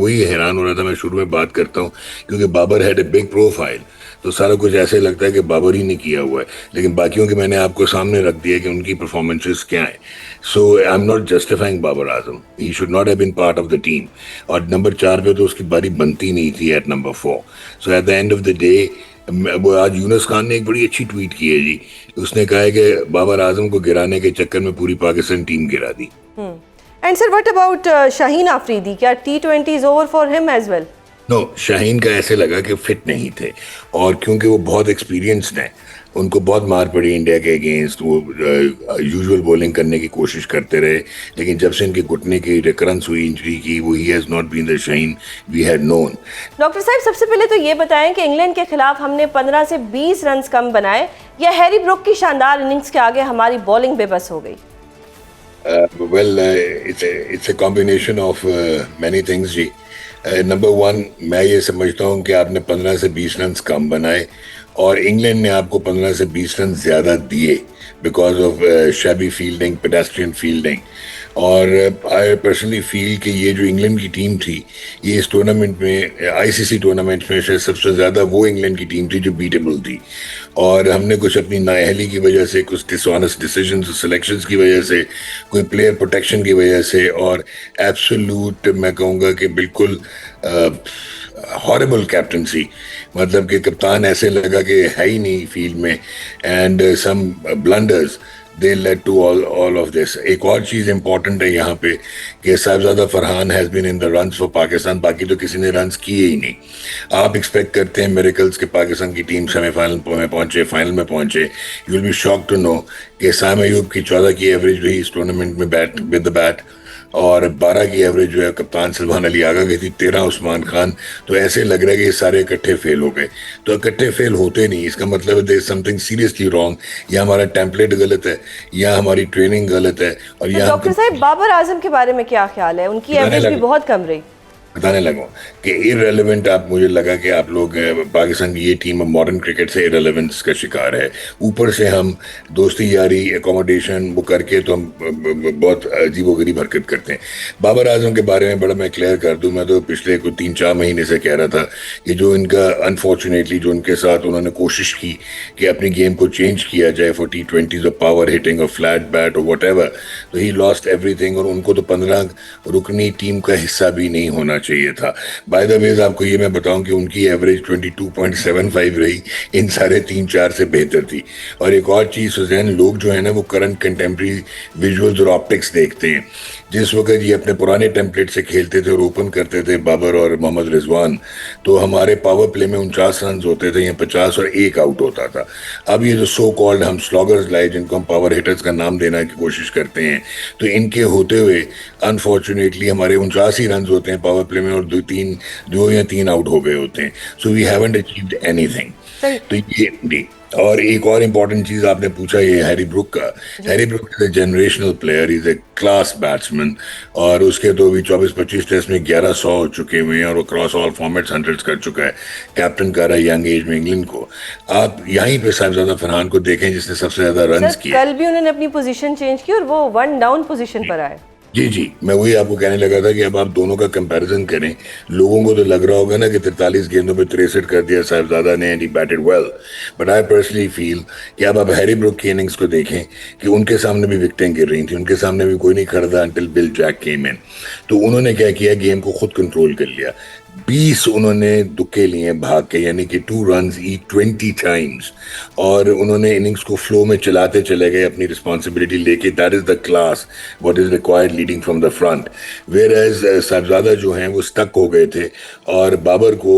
वही हैरान हो रहा था, मैं शुरू में बात करता हूँ क्योंकि Babar had a big profile, तो सारा कुछ ऐसे लगता है कि बाबर ही ने किया हुआ है, लेकिन बाकियों के मैंने आपको सामने रख दिया कि उनकी परफॉर्मेंसेस क्या है। So I am not justifying Babar Azam, he should not have been part of the team. और नंबर 4 पे तो उसकी बारी बनती नहीं थी at number 4। So at the end of the day, वो आज यूनुस खान ने एक बड़ी अच्छी ट्वीट की है जी। उसने कहा है कि बाबर आजम को गिराने के चक्कर में पूरी पाकिस्तान टीम गिरा दी। And sir what about Shaheen Afridi, क्या T20 is over for him as well? No, Shaheen का ऐसे लगा कि फिट नहीं थे, और क्योंकि वो बहुत एक्सपीरियंस्ड हैं, उनको बहुत मार पड़ी इंडिया के अगेंस्ट, वो यूजुअल बॉलिंग करने की कोशिश करते रहे, लेकिन जब से इनके घुटने की रिकरेंस हुई इंजरी की, वो ही has not been the Shaheen we had known. Doctor साहब, सबसे पहले तो ये बताएं कि इंग्लैंड के खिलाफ हमने 15 से 20 रन कम बनाए, या हैरी ब्रुक की शानदार इनिंग्स के आगे हमारी बॉलिंग बेबस हो गई? Well, it's a combination of many things जी। नंबर 1, मैं ये समझता हूँ कि आपने 15 से 20 रन कम बनाए, और इंग्लैंड ने आपको 15 से 20 रन ज़्यादा दिए because of shabby fielding, pedestrian fielding. और आई पर्सनली फील कि ये जो इंग्लैंड की टीम थी, ये इस टूर्नामेंट में, आईसीसी टूर्नामेंट में शायद सबसे ज़्यादा वो इंग्लैंड की टीम थी जो बीटेबल थी। और हमने कुछ अपनी नाअहली की वजह से, कुछ डिसऑनेस्ट डिसीजंस, सिलेक्शंस की वजह से, कोई प्लेयर प्रोटेक्शन की वजह से, और एब्सोल्यूट मैं कहूँगा कि बिल्कुल हॉरेबल कैप्टनसी, मतलब कि कप्तान ऐसे लगा कि है ही नहीं फील्ड में, and some blunders they led to all of this. एक और चीज़ इंपॉर्टेंट है यहाँ पे कि Sahibzada Farhan has been in the runs for Pakistan, बाकी तो किसी ने रन्स किए ही नहीं। आप एक्सपेक्ट करते हैं मिरेकल्स के पाकिस्तान की टीम सेमीफाइनल में पहुंचे, फाइनल में पहुंचे। You will be shock to know कि साम अयूब की 14 की एवरेज रही इस टूर्नामेंट में बैट विद द बैट, और 12 की एवरेज जो है कप्तान सलमान अली आगा की थी, 13 उस्मान खान। तो ऐसे लग रहा है कि ये सारे इकट्ठे फेल हो गए। तो इकट्ठे फेल होते नहीं, इसका मतलब है there is something seriously wrong, या हमारा टेम्पलेट गलत है, या हमारी ट्रेनिंग गलत है। और तो या डॉक्टर साहब, बाबर आजम के बारे में क्या ख्याल है? उनकी एवरेज भी बहुत कम रही। बताने लगा कि इररेलेवेंट, आप मुझे लगा कि आप लोग पाकिस्तान की ये टीम मॉडर्न क्रिकेट से इररेलेवेंस का शिकार है। ऊपर से हम दोस्ती यारी एकोमोडेशन वो करके तो हम बहुत अजीबोगरीब हरकत करते हैं। बाबर आजम के बारे में बड़ा मैं क्लियर कर दूं, मैं तो पिछले कुछ 3-4 महीने से कह रहा था कि जो इनका अनफॉर्चुनेटली जो उनके साथ उन्होंने कोशिश की कि अपनी गेम को चेंज किया जाए for T20 of power hitting और फ्लैट बैट और वट एवर, तो ही लॉस्ट एवरीथिंग, और उनको तो 15 रुकनी टीम का हिस्सा भी नहीं होना चाहिए था। बाय द वे आपको ये मैं बताऊं कि उनकी एवरेज 22.75 रही, इन सारे 3-4 से बेहतर थी। और एक और चीज़ सुजैन, लोग जो है ना वो करंट कंटेम्प्रेरी विजुअल्स और ऑप्टिक्स देखते हैं। जिस वक्त ये अपने पुराने टेम्पलेट से खेलते थे और ओपन करते थे बाबर और मोहम्मद रिजवान, तो हमारे पावर प्ले में 49 रन होते थे या 50 और 1 आउट होता था। अब ये जो सो कॉल्ड हम स्लॉगर्स लाए, जिनको हम पावर हिटर्स का नाम देने की कोशिश करते हैं, तो इनके होते हुए अनफॉर्चुनेटली हमारे 49 ही रन होते हैं पावर प्ले में, और 2 या 3 आउट हो गए होते हैं। So we haven't achieved anything. तो ये जी। और एक और इम्पॉर्टेंट चीज आपने पूछा ये हैरी ब्रुक का। Harry Brook is a generational player, is a class batsman, और उसके तो भी 24-25 टेस्ट में 1100 हो चुके हुए हैं, और वो क्रॉस ऑल फॉर्मेट्स 100 कर चुका है, कैप्टन कर रहा है यंग एज में इंग्लैंड को। आप यहीं पे साहिबजादा फरहान को देखें जिसने सबसे ज्यादा रन किए। कल भी उन्होंने अपनी पोजीशन चेंज की और वो 1 डाउन पोजीशन पर आए। जी जी, मैं वही आपको कहने लगा था कि अब आप दोनों का कंपैरिजन करें। लोगों को तो लग रहा होगा ना कि 43 गेंदों पे 63 कर दिया साहिबजादा ने, and he batted well, but I personally feel कि अब आप हैरी ब्रुक की इनिंग्स को देखें कि उनके सामने भी विकेटें गिर रही थी, उनके सामने भी कोई नहीं खड़ा था अंटिल बिल जैक केम इन। तो उन्होंने क्या किया, गेम को खुद कंट्रोल कर लिया। 20 उन्होंने दुक्के लिए भाग के, यानी कि 2 runs ईच 20 टाइम्स, और उन्होंने इनिंग्स को फ्लो में चलाते चले गए अपनी रिस्पॉन्सिबिलिटी लेके। That is the class what is required leading from the front. Whereas Sahibzada जो हैं वो स्टक हो गए थे, और बाबर को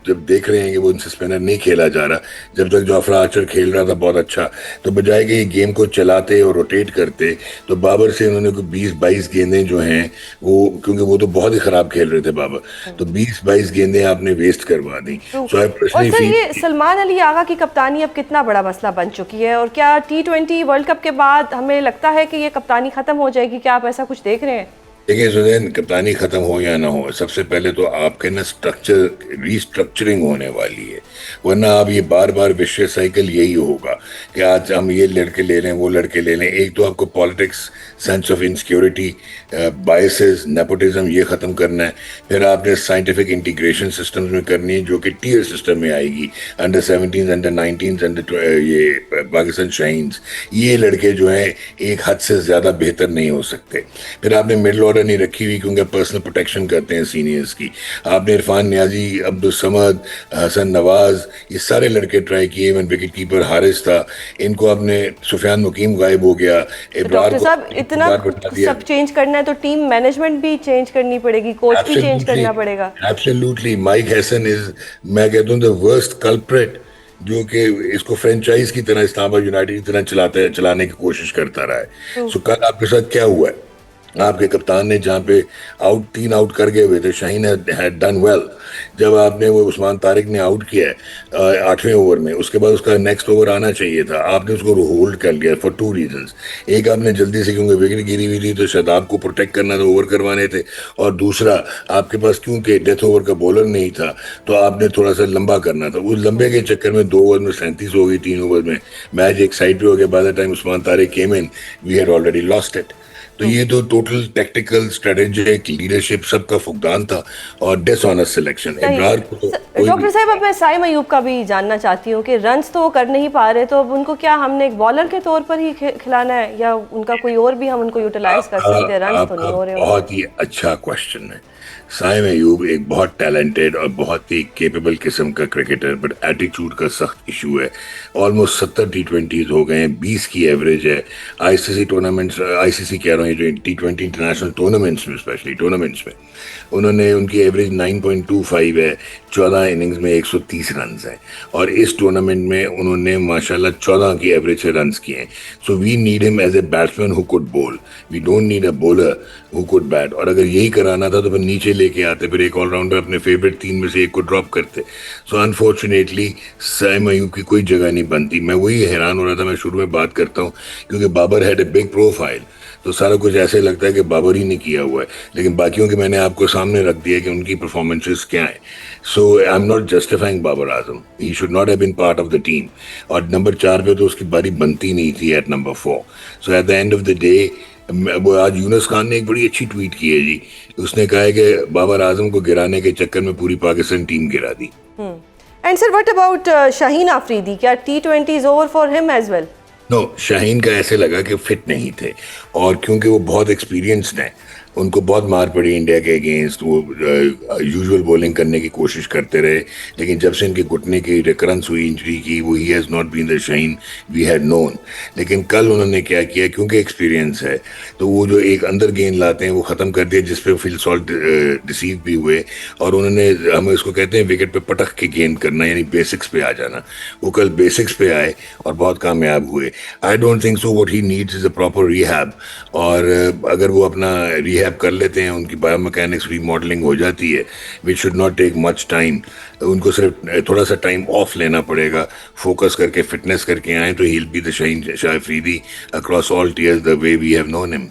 जब देख रहे हैं कि वो उनसे स्पिनर नहीं खेला जा रहा, जब तक जोफ्रा आर्चर खेल रहा था बहुत अच्छा, तो बजाय कि गेम को चलाते और रोटेट करते, तो बाबर से उन्होंने 20-22 गेंदें जो हैं वो, क्योंकि वो तो बहुत ही खराब खेल रहे थे बाबर, तो 20-22 गेंदें आपने वेस्ट करवा दी। और सर, ये सलमान अली आगा की कप्तानी अब कितना बड़ा मसला बन चुकी है, और क्या T20 वर्ल्ड कप के बाद हमें लगता है कि ये कप्तानी खत्म हो जाएगी? क्या आप ऐसा कुछ देख रहे हैं? देखिए सुजैन, कप्तानी खत्म हो या ना हो, सबसे पहले तो आपके ना स्ट्रक्चर रीस्ट्रक्चरिंग होने वाली है। वरना आप ये बार बार विशेष साइकिल यही होगा कि आज हम ये लड़के ले लें वो लड़के ले लें। एक तो आपको politics, sense of insecurity, biases, nepotism ये ख़त्म करना है। फिर आपने साइंटिफिक इंटीग्रेशन सिस्टम्स में करनी है जो कि टीयर सिस्टम में आएगी, अंडर 17, अंडर 19, अंडर ये पाकिस्तान शाहीन्स। ये लड़के जो हैं एक हद से ज़्यादा बेहतर नहीं हो सकते। फिर आपने मिडल ऑर्डर नहीं रखी हुई क्योंकि पर्सनल प्रोटेक्शन करते हैं सीनियर्स की। आपने इरफान नियाजी, अब्दुल समद, हसन नवाज, ये सारे लड़के ट्राई किए। इवन विकेट कीपर हारिस था, इनको आपने, सुफियान मुकीम गायब हो गया, तो इब्रार डॉक्टर को साहब इतना बता दिया। सब चेंज करना है तो टीम मैनेजमेंट भी चेंज करनी पड़ेगी, कोच भी चेंज करना पड़ेगा। एब्सोल्युटली। माइक हैसन इज, मैं कहता हूँ, द वर्स्ट कल्प्रिट, जो कि इसको फ्रेंचाइज की तरह, इस्लामाबाद यूनाइटेड की तरह चलाने की कोशिश करता रहा है। सो कल आपके साथ क्या हुआ है? आपके कप्तान ने जहाँ पे 3 आउट कर गए हुए थे, शाहीन हैड डन वेल। जब आपने वो उस्मान तारिक ने आउट किया है 8वें ओवर में, उसके बाद उसका नेक्स्ट ओवर आना चाहिए था, आपने उसको होल्ड कर लिया फॉर 2 रीजंस। एक, आपने जल्दी से, क्योंकि विकेट गिरी हुई थी तो शादाब को प्रोटेक्ट करना था, ओवर करवाने थे। और दूसरा, आपके पास क्योंकि डेथ ओवर का बॉलर नहीं था तो आपने थोड़ा सा लंबा करना था। उस लंबे के चक्कर में 2 ओवर में 37 हो गई, 3 ओवर में मैच एक साइड पे हो गया। By the time Usman Tariq came in, we had already lost it. तो ये तो टोटल टैक्टिकल, स्ट्रेटेजिक, लीडरशिप सबका फुकदान था और डिसऑनेस्ट सिलेक्शन। इब्रार को तो डॉक्टर साहब, अब मैं साइम अयूब का भी जानना चाहती हूँ कि रन्स तो वो कर नहीं पा रहे, तो अब उनको क्या हमने एक बॉलर के तौर पर ही खिलाना है या उनका कोई और भी हम उनको यूटिलाइज कर सकते हैं? रन्स तो नहीं हो रहे। बहुत ही अच्छा क्वेश्चन है। साइम अयूब एक बहुत टैलेंटेड और बहुत ही केपेबल किस्म का क्रिकेटर, बट एटीट्यूड का सख्त इशू है। ऑलमोस्ट 70 T20s हो गए हैं, 20 की एवरेज है। आईसीसी टूर्नामेंट्स, आईसीसी कह रहा हूँ, जो T20 इंटरनेशनल टूर्नामेंट्स में, स्पेशली टूर्नामेंट्स में, उन्होंने, उनकी एवरेज 9.25 है। 14 इनिंग्स में 130 रन है और इस टूर्नामेंट में उन्होंने माशाल्लाह 14 की एवरेज से रन किए हैं। So we need him as a batsman who could bowl, we don't need a bowler who could bat. और अगर यही कराना था तो फिर नीचे लेके आते, फिर एक ऑलराउंडर अपने फेवरेट 3 में से एक को ड्रॉप करते। सो अनफॉर्चुनेटली साइम अयूब की कोई जगह नहीं बनती। मैं वही हैरान हो रहा था, मैं शुरू में बात करता हूँ, क्योंकि Babar had a big profile, तो सारा कुछ ऐसे लगता है कि बाबर ही ने किया हुआ है, लेकिन बाकियों के मैंने आपको सामने रख दिया कि उनकी परफॉर्मेंसेस क्या है। So I am not justifying Babar Azam, he should not have been part of the team. और नंबर 4 पे तो उसकी बारी बनती नहीं थी at number 4। So at the end of the day, वो आज यूनुस खान ने एक बड़ी अच्छी ट्वीट की है जी। उसने कहा है कि बाबर आजम को गिराने के चक्कर में पूरी पाकिस्तान टीम गिरा दी। And sir, what about Shaheen Afridi? क्या T20 is over for him as well? No, Shaheen का ऐसे लगा कि फिट नहीं थे, और क्योंकि वो बहुत एक्सपीरियंस्ड हैं, उनको बहुत मार पड़ी इंडिया के अगेंस्ट। वो यूजुअल बॉलिंग करने की कोशिश करते रहे, लेकिन जब से इनके घुटने की रिकरेंस हुई इंजरी की, वो ही has not been the Shaheen we had known. लेकिन कल उन्होंने क्या किया, क्योंकि एक्सपीरियंस है, तो वो जो एक अंदर गेंद लाते हैं वो ख़त्म कर दिया, जिस पे फिल सॉल्ट डिसीव भी हुए। और उन्होंने, हम इसको कहते हैं विकेट पे पटक के गेंद करना, यानी बेसिक्स पे आ जाना। वो कल बेसिक्स पे आए और बहुत कामयाब हुए। I don't think so what he needs is a proper rehab. और अगर वो अपना रिहैब कर लेते हैं, उनकी बायोमैकेनिक्स रीमॉडलिंग हो जाती है, which should not take much time. उनको सिर्फ थोड़ा सा टाइम ऑफ लेना पड़ेगा, फोकस करके, फिटनेस करके आए, तो he will be the Shaheen Shah Afridi across all tiers the way we have known him.